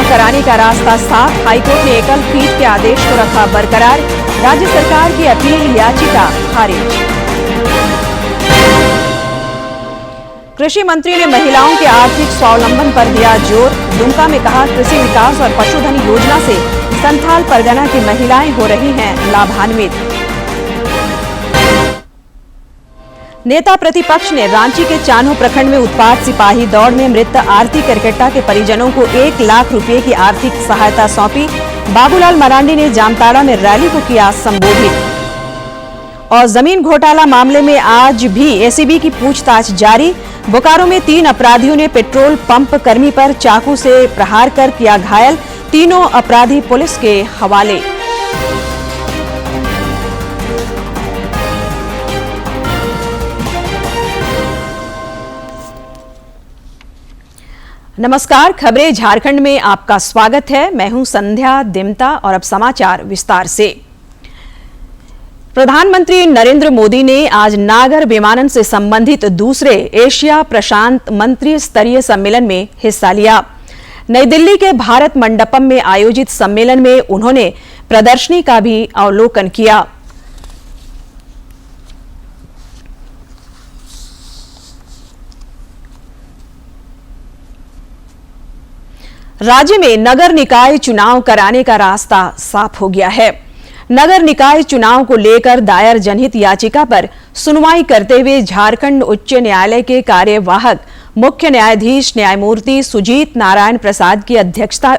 चुनाव कराने का रास्ता साफ। हाईकोर्ट ने एकल पीठ के आदेश को रखा बरकरार। राज्य सरकार की अपील याचिका खारिज। कृषि मंत्री ने महिलाओं के आर्थिक स्वावलंबन पर दिया जोर। दुमका में कहा, कृषि विकास और पशुधन योजना से संथाल परगना की महिलाएं हो रही हैं लाभान्वित। नेता प्रतिपक्ष ने रांची के चान्हो प्रखंड में उत्पाद सिपाही दौड़ में मृत आरती करकेट्टा के परिजनों को 1 लाख रुपए की आर्थिक सहायता सौंपी। बाबूलाल मरांडी ने जामताड़ा में रैली को किया संबोधित। और जमीन घोटाला मामले में आज भी एसीबी की पूछताछ जारी। बोकारो में 3 अपराधियों ने पेट्रोल पंप कर्मी पर चाकू से प्रहार कर किया घायल। तीनों अपराधी पुलिस के हवाले। नमस्कार, खबरें झारखंड में आपका स्वागत है। मैं हूं संध्या दिमता और अब समाचार विस्तार से। प्रधानमंत्री नरेंद्र मोदी ने आज नागर विमानन से संबंधित दूसरे एशिया प्रशांत मंत्री स्तरीय सम्मेलन में हिस्सा लिया। नई दिल्ली के भारत मंडपम में आयोजित सम्मेलन में उन्होंने प्रदर्शनी का भी अवलोकन किया। राज्य में नगर निकाय चुनाव कराने का रास्ता साफ हो गया है। नगर निकाय चुनाव को लेकर दायर जनहित याचिका पर सुनवाई करते हुए झारखंड उच्च न्यायालय के कार्यवाहक मुख्य न्यायाधीश न्यायमूर्ति सुजीत नारायण प्रसाद की अध्यक्षता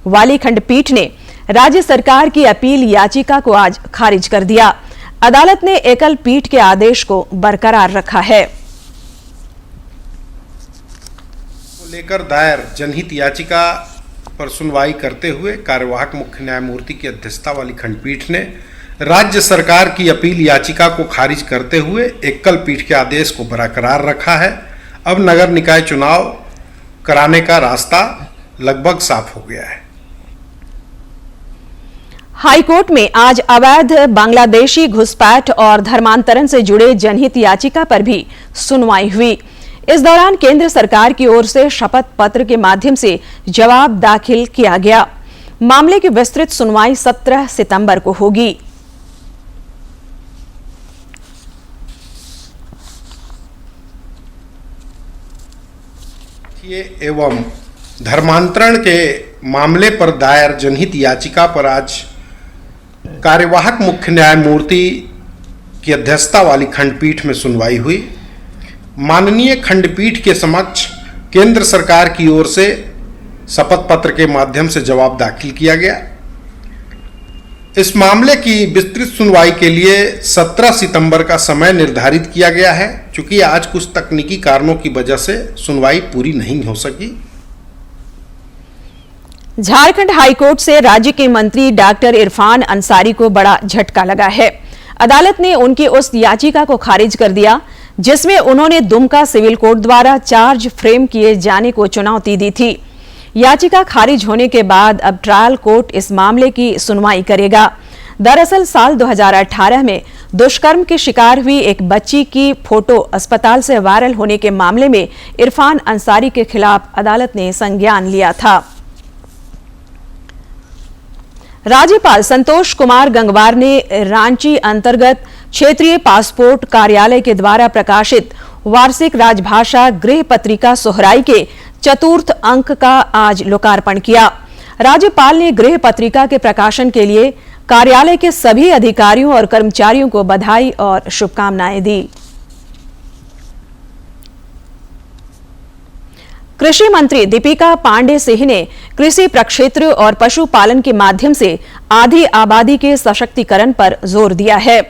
वाली खंडपीठ ने राज्य सरकार की अपील याचिका को आज खारिज कर दिया। अदालत ने एकल पीठ के आदेश को बरकरार रखा है। लेकर दायर जनहित याचिका पर सुनवाई करते हुए कार्यवाहक मुख्य न्यायमूर्ति की अध्यक्षता वाली खंडपीठ ने राज्य सरकार की अपील याचिका को खारिज करते हुए एकल पीठ के आदेश को बरकरार रखा है। अब नगर निकाय चुनाव कराने का रास्ता लगभग साफ हो गया है। हाईकोर्ट में आज अवैध बांग्लादेशी घुसपैठ और धर्मांतरण से जुड़े जनहित याचिका पर भी सुनवाई हुई। इस दौरान केंद्र सरकार की ओर से शपथ पत्र के माध्यम से जवाब दाखिल किया गया। मामले की विस्तृत सुनवाई 17 सितंबर को होगी। एवं धर्मांतरण के मामले पर दायर जनहित याचिका पर आज कार्यवाहक मुख्य न्यायमूर्ति की अध्यक्षता वाली खंडपीठ में सुनवाई हुई। माननीय खंडपीठ के समक्ष केंद्र सरकार की ओर से शपथ पत्र के माध्यम से जवाब दाखिल किया गया। इस मामले की विस्तृत सुनवाई के लिए 17 सितंबर का समय निर्धारित किया गया है। चूंकि आज कुछ तकनीकी कारणों की वजह से सुनवाई पूरी नहीं हो सकी। झारखंड हाईकोर्ट से राज्य के मंत्री डॉक्टर इरफान अंसारी को बड़ा झटका लगा है। अदालत ने उनकी उस याचिका को खारिज कर दिया जिसमें उन्होंने दुमका सिविल कोर्ट द्वारा चार्ज फ्रेम किए जाने को चुनौती दी थी। याचिका खारिज होने के बाद अब ट्रायल कोर्ट इस मामले की सुनवाई करेगा। दरअसल साल 2018 में दुष्कर्म की शिकार हुई एक बच्ची की फोटो अस्पताल से वायरल होने के मामले में इरफान अंसारी के खिलाफ अदालत ने संज्ञान लिया था। राज्यपाल संतोष कुमार गंगवार ने रांची अंतर्गत क्षेत्रीय पासपोर्ट कार्यालय के द्वारा प्रकाशित वार्षिक राजभाषा गृह पत्रिका सोहराई के चतुर्थ अंक का आज लोकार्पण किया। राज्यपाल ने गृह पत्रिका के प्रकाशन के लिए कार्यालय के सभी अधिकारियों और कर्मचारियों को बधाई और शुभकामनाएं दी। कृषि मंत्री दीपिका पांडे सिंह ने कृषि प्रक्षेत्र और पशुपालन के माध्यम से आधी आबादी के सशक्तिकरण पर जोर दिया है।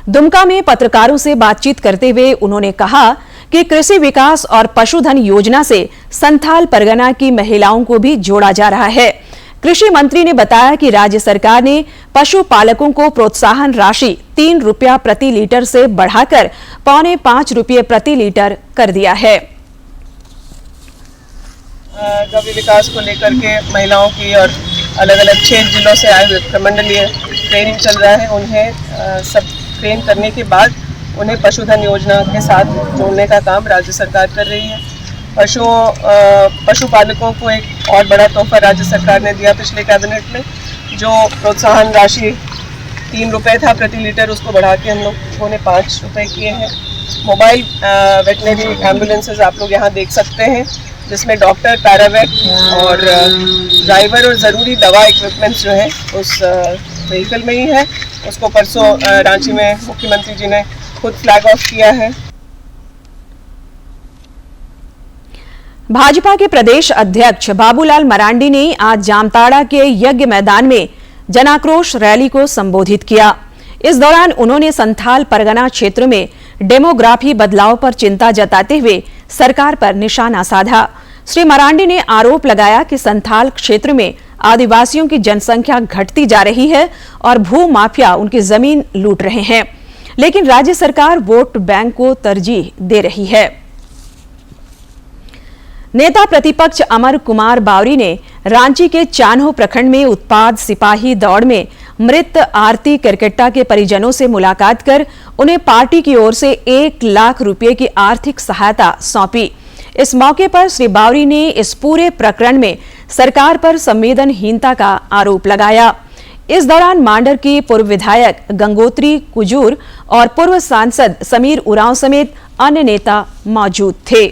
दुमका में पत्रकारों से बातचीत करते हुए उन्होंने कहा कि कृषि विकास और पशुधन योजना से संथाल परगना की महिलाओं को भी जोड़ा जा रहा है। कृषि मंत्री ने बताया कि राज्य सरकार ने पशुपालकों को प्रोत्साहन राशि 3 रुपया प्रति लीटर से बढ़ाकर 4.25 रुपये प्रति लीटर कर दिया है। गव्य विकास को लेकर के महिलाओं की और अलग अलग 6 जिलों से आए हुए प्रमंडलीय ट्रेनिंग चल रहा है। उन्हें सब ट्रेन करने के बाद उन्हें पशुधन योजना के साथ जोड़ने का काम राज्य सरकार कर रही है। पशुपालकों को एक और बड़ा तोहफा राज्य सरकार ने दिया पिछले कैबिनेट में। जो प्रोत्साहन राशि 3 रुपये था प्रति लीटर, उसको बढ़ा के हम लोगों ने 5 रुपये किए हैं। मोबाइल वेटनरी एम्बुलेंसेज आप लोग यहाँ देख सकते हैं, जिसमें डॉक्टर, पैरावेट और ड्राइवर और ज़रूरी दवा इक्विपमेंट्स जो है उस व्हीकल में ही है। उसको परसों रांची में मुख्यमंत्री जी ने खुद फ्लैग ऑफ किया है। भाजपा के प्रदेश अध्यक्ष बाबूलाल मरांडी ने आज जामताड़ा के यज्ञ मैदान में जनाक्रोश रैली को संबोधित किया। इस दौरान उन्होंने संथाल परगना क्षेत्र में डेमोग्राफी बदलाव पर चिंता जताते हुए सरकार पर निशाना साधा। श्री मरांडी ने आरोप लगाया कि संथाल क्षेत्र में आदिवासियों की जनसंख्या घटती जा रही है और भू माफिया उनकी जमीन लूट रहे हैं, लेकिन राज्य सरकार वोट बैंक को तरजीह दे रही है। नेता प्रतिपक्ष अमर कुमार बावरी ने रांची के चान्हो प्रखंड में उत्पाद सिपाही दौड़ में मृत आरती करकेट्टा के परिजनों से मुलाकात कर उन्हें पार्टी की ओर से 1 लाख रुपए की आर्थिक सहायता सौंपी। इस मौके पर श्री बावरी ने इस पूरे प्रकरण में सरकार पर संवेदनहीनता का आरोप लगाया। इस दौरान मांडर की पूर्व विधायक गंगोत्री कुजूर और पूर्व सांसद समीर उरांव समेत अन्य नेता मौजूद थे।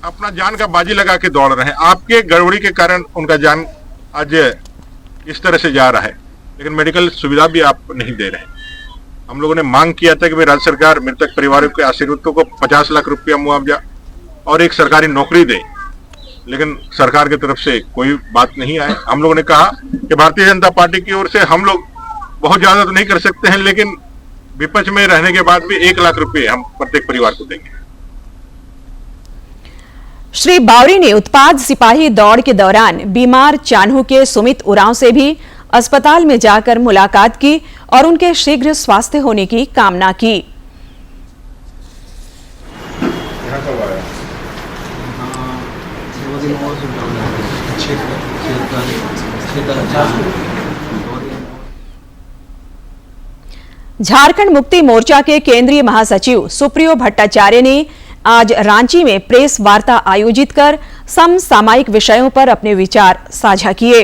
अपना जान का बाजी लगा के दौड़ रहे हैं। आपके गड़बड़ी के कारण उनका जान आज इस तरह से जा रहा है, लेकिन मेडिकल सुविधा भी आप नहीं दे रहे हैं। हम लोगों ने मांग किया था कि भाई राज्य सरकार मृतक परिवारों के आश्रितों को 50 लाख रुपया मुआवजा और एक सरकारी नौकरी दे, लेकिन सरकार की तरफ से कोई बात नहीं आई। हम लोगों ने कहा कि भारतीय जनता पार्टी की ओर से हम लोग बहुत ज्यादा तो नहीं कर सकते हैं, लेकिन विपक्ष में रहने के बाद भी 1 लाख रुपए हम प्रत्येक परिवार को देंगे। श्री बावरी ने उत्पाद सिपाही दौड़ के दौरान बीमार चान्हो के सुमित उरांव से भी अस्पताल में जाकर मुलाकात की और उनके शीघ्र स्वास्थ्य होने की कामना की। झारखंड मुक्ति मोर्चा के केंद्रीय महासचिव सुप्रियो भट्टाचार्य ने आज रांची में प्रेस वार्ता आयोजित कर समसामयिक विषयों पर अपने विचार साझा किए।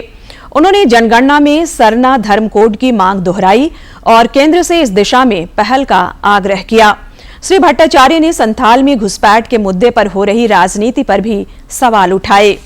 उन्होंने जनगणना में सरना धर्म कोड की मांग दोहराई और केंद्र से इस दिशा में पहल का आग्रह किया। श्री भट्टाचार्य ने संथाल में घुसपैठ के मुद्दे पर हो रही राजनीति पर भी सवाल उठाए।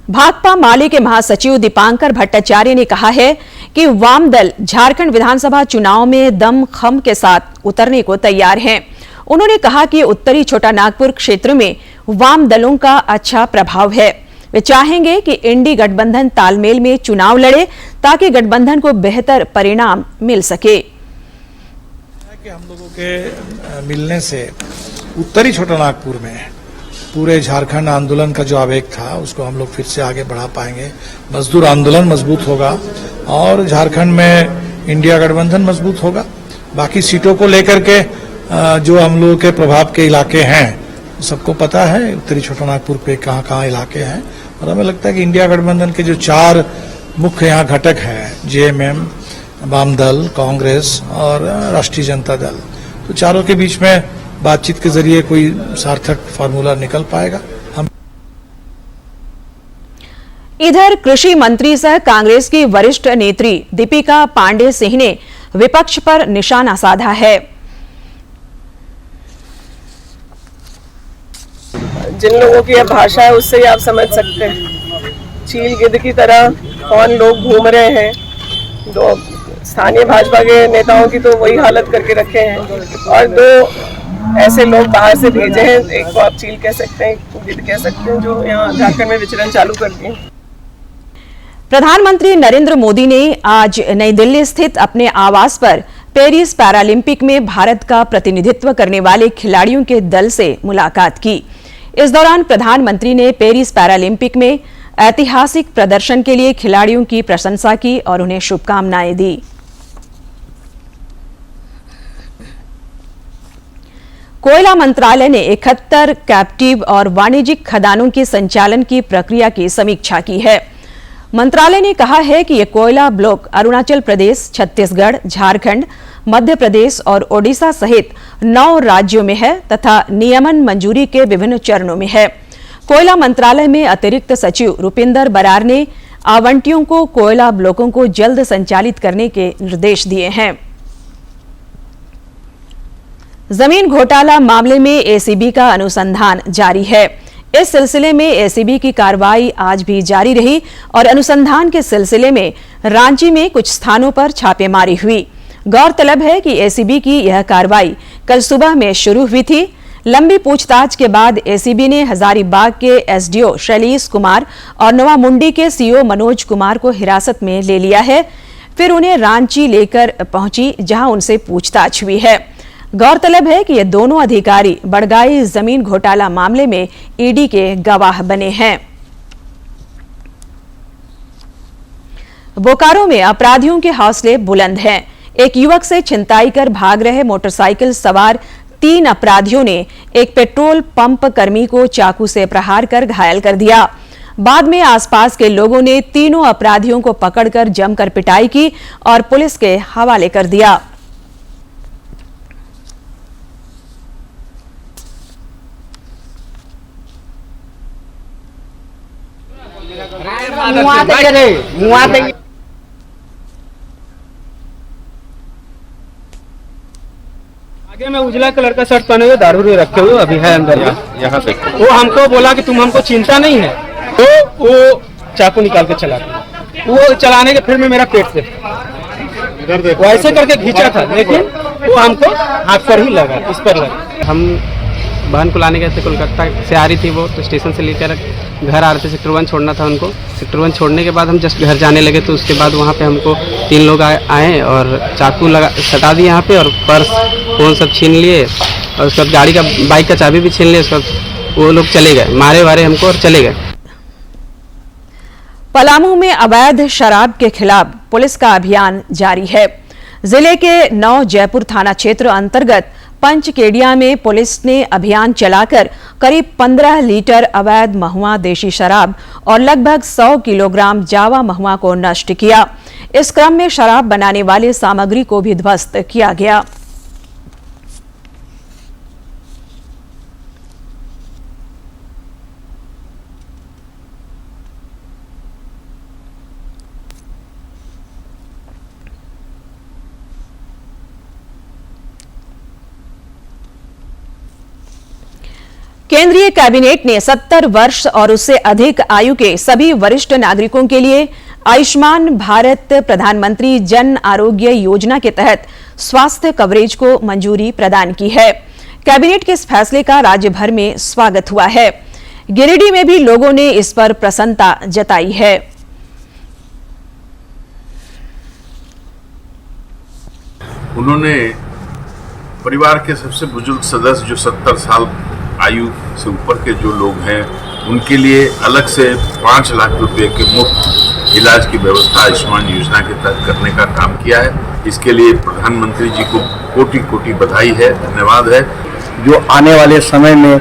भाकपा माले के महासचिव दीपांकर भट्टाचार्य ने कहा है कि वाम दल झारखंड विधानसभा चुनाव में दमखम के साथ उतरने को तैयार हैं। उन्होंने कहा कि उत्तरी छोटा नागपुर क्षेत्र में वाम दलों का अच्छा प्रभाव है। वे चाहेंगे कि इंडी गठबंधन तालमेल में चुनाव लड़े ताकि गठबंधन को बेहतर परिणाम मिल सके। कि हम लोगों के मिलने से उत्तरी छोटा नागपुर में पूरे झारखंड आंदोलन का जो आवेग था उसको हम लोग फिर से आगे बढ़ा पाएंगे। मजदूर आंदोलन मजबूत होगा और झारखंड में इंडिया गठबंधन मजबूत होगा। बाकी सीटों को लेकर के जो हम लोगों के प्रभाव के इलाके हैं सबको पता है उत्तरी छोटा नागपुर पे कहाँ कहाँ इलाके हैं, और हमें लगता है कि इंडिया गठबंधन के जो 4 मुख्य यहाँ घटक हैं जेएमएम, वाम दल, कांग्रेस और राष्ट्रीय जनता दल, तो चारों के बीच में बातचीत के जरिए कोई सार्थक फार्मूला निकल पाएगा। हम इधर कृषि मंत्री सह कांग्रेस की वरिष्ठ नेत्री दीपिका पांडे सिंह ने विपक्ष पर निशाना साधा है। जिन लोगों की यह भाषा है उससे ही आप समझ सकते हैं चील गिद्ध की तरह कौन लोग घूम रहे हैं। दो स्थानीय भाजपा के नेताओं की तो वही हालत करके रखे हैं और 2 ऐसे लोग बाहर से भेजे हैं, एक को आप चील कह सकते हैं, एक को गिद्ध कह सकते हैं, जो यहाँ झारखंड में विचरण चालू कर दिए। प्रधानमंत्री नरेंद्र मोदी ने आज नई दिल्ली स्थित अपने आवास पर पेरिस पैरालंपिक में भारत का प्रतिनिधित्व करने वाले खिलाड़ियों के दल से मुलाकात की। इस दौरान प्रधानमंत्री ने पेरिस पैरालंपिक में ऐतिहासिक प्रदर्शन के लिए खिलाड़ियों की प्रशंसा की और उन्हें शुभकामनाएं दी। कोयला मंत्रालय ने 71 कैप्टिव और वाणिज्यिक खदानों के संचालन की प्रक्रिया की समीक्षा की है। मंत्रालय ने कहा है कि ये कोयला ब्लॉक अरुणाचल प्रदेश, छत्तीसगढ़, झारखंड, मध्य प्रदेश और ओडिशा सहित 9 राज्यों में है तथा नियमन मंजूरी के विभिन्न चरणों में है। कोयला मंत्रालय में अतिरिक्त सचिव रुपिंदर बरार ने आवंटियों को कोयला ब्लॉकों को जल्द संचालित करने के निर्देश दिए हैं। जमीन घोटाला मामले में एसीबी का अनुसंधान जारी है। इस सिलसिले में एसीबी की कार्रवाई आज भी जारी रही और अनुसंधान के सिलसिले में रांची में कुछ स्थानों पर छापेमारी हुई। गौरतलब है कि एसीबी की यह कार्रवाई कल सुबह में शुरू हुई थी। लंबी पूछताछ के बाद एसीबी ने हजारीबाग के एसडीओ शैलेश कुमार और नोवामुंडी के सीओ मनोज कुमार को हिरासत में ले लिया है। फिर उन्हें रांची लेकर पहुंची, जहां उनसे पूछताछ हुई है। गौरतलब है कि ये दोनों अधिकारी बड़गाई जमीन घोटाला मामले में ईडी के गवाह बने हैं। बोकारो में अपराधियों के हौसले बुलंद हैं। एक युवक से छिनताई कर भाग रहे मोटरसाइकिल सवार 3 अपराधियों ने एक पेट्रोल पंप कर्मी को चाकू से प्रहार कर घायल कर दिया। बाद में आसपास के लोगों ने तीनों अपराधियों को पकड़कर जमकर पिटाई की और पुलिस के हवाले कर दिया। आगे में उजला कलर का शर्ट पहने हुए दारू रखे हुए अभी है अंदर यहाँ पे। वो हमको बोला कि तुम हमको चिंता नहीं है, तो वो चाकू निकाल के चला गया। वो चलाने के फिर में मेरा पेट से वैसे करके खींचा था, लेकिन वो हमको हाथ पर ही लगा, इस पर लगा। हम बहन को लाने गए थे, कोलकाता से आ रही थी वो, तो स्टेशन से लेकर घर आ रहे थे। सेक्टर 1 छोड़ना था उनको। सेक्टर 1 छोड़ने के बाद हम जस्ट घर जाने लगे, तो उसके बाद वहाँ पे हमको 3 लोग आए और चाकू लगा सटा दिए यहाँ पे, और पर्स फोन सब छीन लिए, और उसके बाद गाड़ी का बाइक का चाबी भी छीन लिए। उसके बाद वो लोग चले गए, मारे वारे हमको और चले गए। पलामू में अवैध शराब के खिलाफ पुलिस का अभियान जारी है। जिले के 9 जयपुर थाना क्षेत्र अंतर्गत पंचकेडिया में पुलिस ने अभियान चलाकर करीब 15 लीटर अवैध महुआ देशी शराब और लगभग 100 किलोग्राम जावा महुआ को नष्ट किया। इस क्रम में शराब बनाने वाले सामग्री को भी ध्वस्त किया गया। केंद्रीय कैबिनेट ने 70 वर्ष और उससे अधिक आयु के सभी वरिष्ठ नागरिकों के लिए आयुष्मान भारत प्रधानमंत्री जन आरोग्य योजना के तहत स्वास्थ्य कवरेज को मंजूरी प्रदान की है। कैबिनेट के इस फैसले का राज्य भर में स्वागत हुआ है। गिरिडीह में भी लोगों ने इस पर प्रसन्नता जताई है। उन्होंने परिवार के सबसे बुजुर्ग सदस्य जो 70 साल आयु से ऊपर के जो लोग हैं, उनके लिए अलग से 5 लाख रुपए के मुफ्त इलाज की व्यवस्था आयुष्मान योजना के तहत करने का काम किया है। इसके लिए प्रधानमंत्री जी को कोटि कोटि बधाई है, धन्यवाद है। जो आने वाले समय में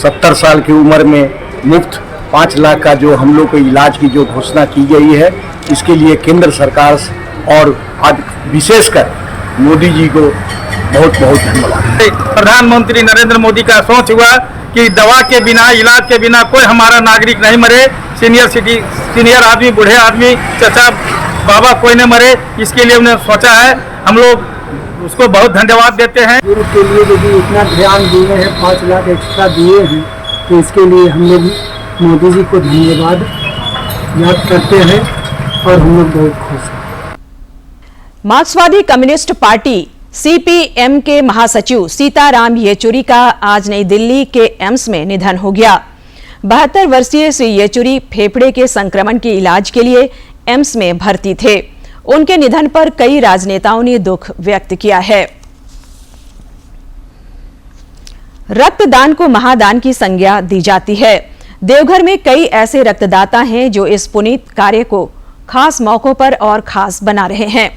70 साल की उम्र में मुफ्त 5 लाख का जो हम लोग को इलाज की जो घोषणा की गई है, इसके लिए केंद्र सरकार और आज विशेषकर मोदी जी को बहुत बहुत धन्यवाद। प्रधानमंत्री नरेंद्र मोदी का सोच हुआ कि दवा के बिना, इलाज के बिना कोई हमारा नागरिक नहीं मरे। सीनियर आदमी, बूढ़े आदमी, चाचा बाबा कोई न मरे, इसके लिए उन्होंने सोचा है। हम लोग उसको बहुत धन्यवाद देते हैं। गुरु के लिए यदि इतना ध्यान दिए हैं, 5 लाख एक्स्ट्रा दिए हैं, तो इसके लिए हम लोग मोदी जी को धन्यवाद याद करते हैं और हम लोग बहुत खुश हैं। मार्क्सवादी कम्युनिस्ट पार्टी सीपीएम के महासचिव सीताराम येचुरी का आज नई दिल्ली के एम्स में निधन हो गया। 72 वर्षीय श्री येचुरी फेफड़े के संक्रमण के इलाज के लिए एम्स में भर्ती थे। उनके निधन पर कई राजनेताओं ने दुख व्यक्त किया है। रक्तदान को महादान की संज्ञा दी जाती है। देवघर में कई ऐसे रक्तदाता हैं जो इस पुनीत कार्य को खास मौकों पर और खास बना रहे हैं।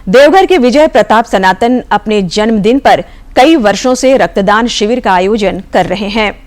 देवघर के विजय प्रताप सनातन अपने जन्मदिन पर कई वर्षों से रक्तदान शिविर का आयोजन कर रहे हैं।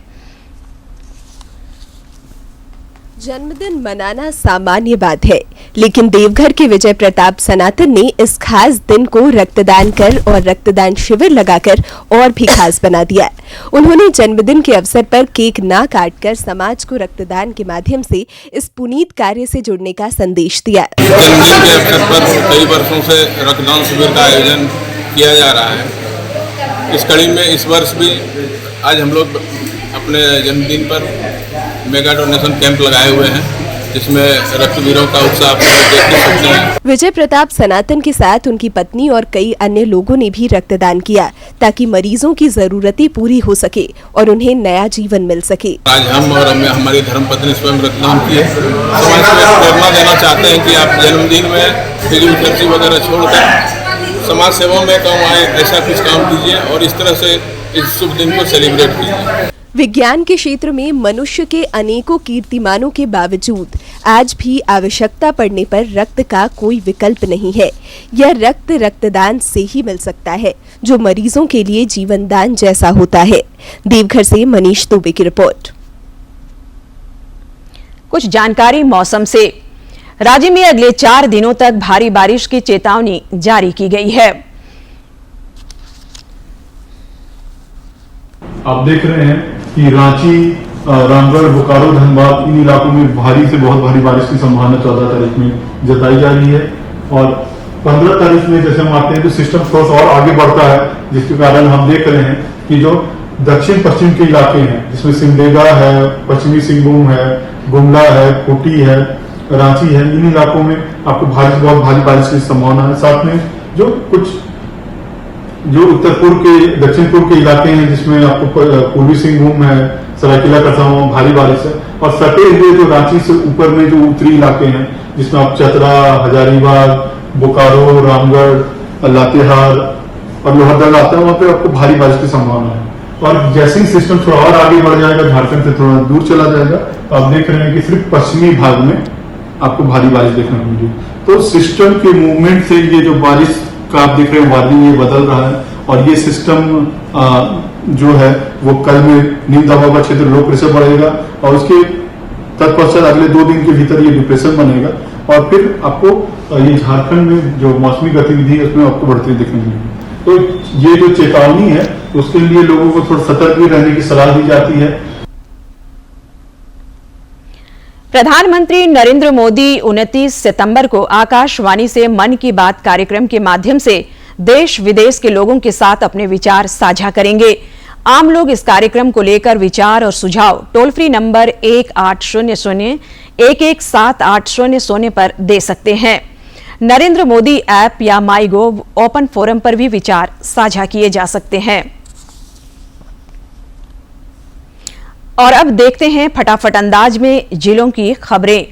जन्मदिन मनाना सामान्य बात है, लेकिन देवघर के विजय प्रताप सनातन ने इस खास दिन को रक्तदान कर और रक्तदान शिविर लगाकर और भी खास बना दिया। उन्होंने जन्मदिन के अवसर पर केक ना काटकर समाज को रक्तदान के माध्यम से इस पुनीत कार्य से जुड़ने का संदेश दिया। जन्मदिन के अवसर पर कई वर्षों से रक्तदान शिविर का आयोजन किया जा रहा है। इस कड़ी में इस वर्ष भी आज हम लोग अपने जन्मदिन पर मेगा डोनेशन कैंप लगाए हुए हैं, जिसमें रक्तवीरों का उत्साह आप देख सकते हैं। विजय प्रताप सनातन के साथ उनकी पत्नी और कई अन्य लोगों ने भी रक्तदान किया, ताकि मरीजों की जरूरतें पूरी हो सके और उन्हें नया जीवन मिल सके। आज हम और हमारी धर्मपत्नी स्वयं रक्तदान किए। समाज को प्रेरणा देना चाहते हैं कि आप जन्मदिन में फिल्म खर्ची वगैरह छोड़कर समाज सेवा में काम आए, ऐसा कुछ काम कीजिए और इस तरह से इस शुभ दिन को सेलिब्रेट कीजिए। विज्ञान के क्षेत्र में मनुष्य के अनेकों कीर्तिमानों के बावजूद आज भी आवश्यकता पड़ने पर रक्त का कोई विकल्प नहीं है। यह रक्त रक्तदान से ही मिल सकता है, जो मरीजों के लिए जीवन दान जैसा होता है। देवघर से मनीष दुबे की रिपोर्ट। कुछ जानकारी मौसम से। राज्य में अगले 4 दिनों तक भारी बारिश की चेतावनी जारी की गई है। आप देख रहे हैं कि रांची, रामगढ़, बोकारो, धनबाद इन इलाकों में भारी से बहुत भारी बारिश की संभावना 14 तारीख में जताई जा रही है। और 15 तारीख में जैसे हम आते हैं तो सिस्टम थोड़ा सा और आगे बढ़ता है, जिसके कारण हम देख रहे हैं कि जो दक्षिण पश्चिम के इलाके हैं, जिसमें सिमडेगा है, पश्चिमी सिंहभूम है, गुमला है, खूंटी है, रांची है, इन इलाकों में आपको भारी से बहुत भारी बारिश की संभावना है। साथ में जो कुछ जो उत्तर पूर्व के, दक्षिण पूर्व के इलाके हैं, जिसमें आपको पूर्वी सिंहभूम है, सरायकेला खरसावां भारी बारिश है। और सटे हुए जो रांची से ऊपर में जो उत्तरी इलाके हैं, जिसमें आप चतरा, हजारीबाग, बोकारो, रामगढ़, लातेहार और लोहरदगा आता है, वहां पे आपको भारी बारिश की संभावना है। और जैसे ही सिस्टम थोड़ा और आगे बढ़ जाएगा, झारखंड से थोड़ा दूर चला जाएगा, तो आप देख रहे हैं कि सिर्फ पश्चिमी भाग में आपको भारी बारिश देखने को मिलेगी। तो सिस्टम के मूवमेंट से ये जो बारिश का आप देख रहे हैं वादी, ये बदल रहा है। और ये सिस्टम जो है वो कल में निम्न दबाव का क्षेत्र लो प्रेशर बढ़ेगा और उसके तत्पश्चात अगले 2 दिन के भीतर ये डिप्रेशन बनेगा और फिर आपको ये झारखंड में जो मौसमी गतिविधि है उसमें आपको बढ़ती दिखने मिलेगी। तो ये जो चेतावनी है उसके लिए लोगों को थोड़ा सतर्क भी रहने की सलाह दी जाती है। प्रधानमंत्री नरेंद्र मोदी 29 सितंबर को आकाशवाणी से मन की बात कार्यक्रम के माध्यम से देश विदेश के लोगों के साथ अपने विचार साझा करेंगे। आम लोग इस कार्यक्रम को लेकर विचार और सुझाव टोल फ्री नंबर 1800-117800 पर दे सकते हैं। नरेंद्र मोदी ऐप या माई गोव ओपन फोरम पर भी विचार साझा किए जा सकते हैं। और अब देखते हैं फटाफट अंदाज में जिलों की खबरें।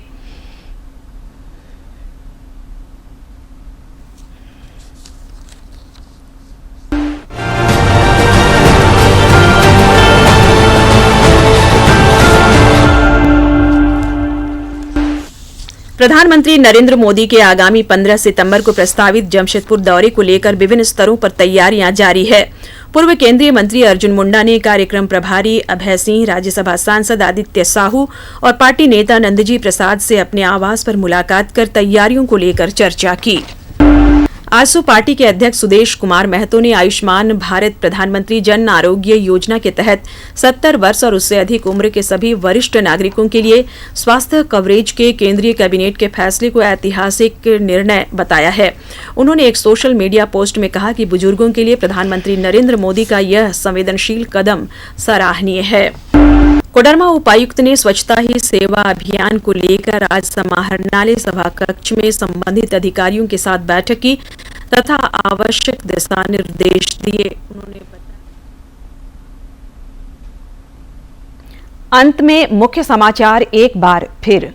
प्रधानमंत्री नरेंद्र मोदी के आगामी 15 सितंबर को प्रस्तावित जमशेदपुर दौरे को लेकर विभिन्न स्तरों पर तैयारियां जारी है। पूर्व केंद्रीय मंत्री अर्जुन मुंडा ने कार्यक्रम प्रभारी अभय सिंह, राज्यसभा सांसद आदित्य साहू और पार्टी नेता नंदजी प्रसाद से अपने आवास पर मुलाकात कर तैयारियों को लेकर चर्चा की। आजसू पार्टी के अध्यक्ष सुदेश कुमार महतो ने आयुष्मान भारत प्रधानमंत्री जन आरोग्य योजना के तहत 70 वर्ष और उससे अधिक उम्र के सभी वरिष्ठ नागरिकों के लिए स्वास्थ्य कवरेज के केंद्रीय कैबिनेट के फैसले को ऐतिहासिक निर्णय बताया है। उन्होंने एक सोशल मीडिया पोस्ट में कहा कि बुजुर्गों के लिए प्रधानमंत्री नरेंद्र मोदी का यह संवेदनशील कदम सराहनीय है। कोडरमा उपायुक्त ने स्वच्छता ही सेवा अभियान को लेकर आज समाहरणालय सभा कक्ष में संबंधित अधिकारियों के साथ बैठक की तथा आवश्यक दिशा निर्देश दिए। उन्होंने अंत में मुख्य समाचार एक बार फिर।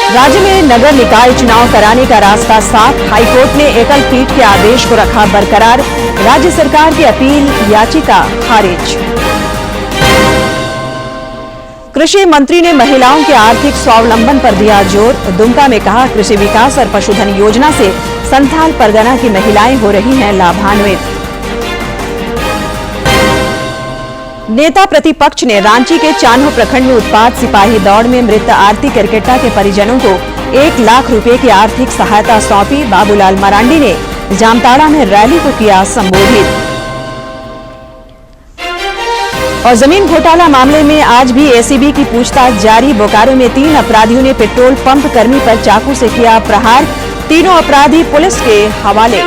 राज्य में नगर निकाय चुनाव कराने का रास्ता साफ। हाईकोर्ट ने एकल पीठ के आदेश को रखा बरकरार। राज्य सरकार की अपील याचिका खारिज। कृषि मंत्री ने महिलाओं के आर्थिक स्वावलंबन पर दिया जोर। दुमका में कहा, कृषि विकास और पशुधन योजना से संथाल परगना की महिलाएं हो रही हैं लाभान्वित। नेता प्रतिपक्ष ने रांची के चान्हो प्रखंड में उत्पाद सिपाही दौड़ में मृत आरती केरकेट्टा के परिजनों को 1 लाख रुपए की आर्थिक सहायता सौंपी। बाबूलाल मरांडी ने जामताड़ा में रैली को किया संबोधित। और जमीन घोटाला मामले में आज भी एसीबी की पूछताछ जारी। बोकारो में 3 अपराधियों ने पेट्रोल पंप कर्मी पर चाकू से किया प्रहार। तीनों अपराधी पुलिस के हवाले।